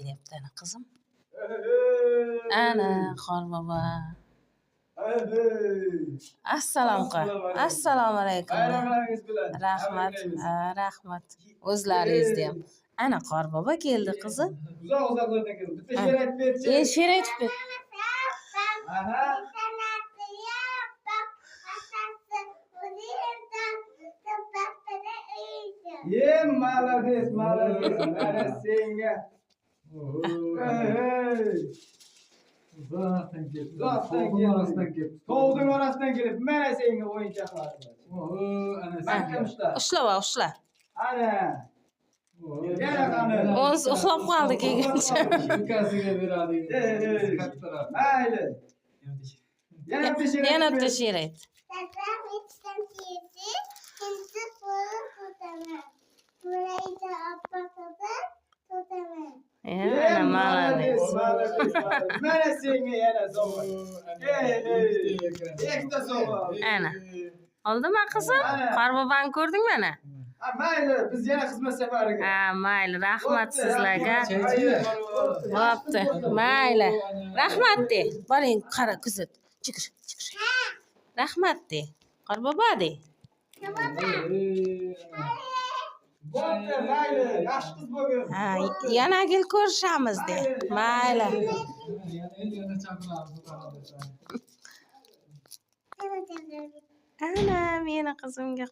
deyapti ana qizim. Ana Qorbobo. Assalomu alaykum. Rahmat. Rahmat. O'zlaringizni ham. Ana Qorbobo keldi qizim. Uzoq-uzoqlardan keldi. Bitta she'r aytib berchi. She'r aytib ber. Aha. Молодец, молодец. Mana senga. Uzoqdan keldi. Tovning orasidan kelib, mana senga o'yinchoqlar. Ushla. Ana. Yana qani. O'z uxlab qoldi kelguncha. Ukasiga beradi. Kattaroq. Mayli. Yana bitta she'r ayt. Ana malades. Mana senga yana sovg'a. Ikkita sovg'a. Ana. Oldimi qizim? Qorboboni ko'rdingmi ana? Mayli, biz yana xizmat safariga. Mayli, rahmat sizlarga. Bo'pti. Mayli. Rahmat de. Boring, qara kuzat. Chiqir. Rahmat de. Qorbobo de. Bo'pti, mayli, yaxshi qiz bo'lgin. Yana gel ko'rishamiz de. Mayli. Yana chaqiramiz. Ana meni qizimga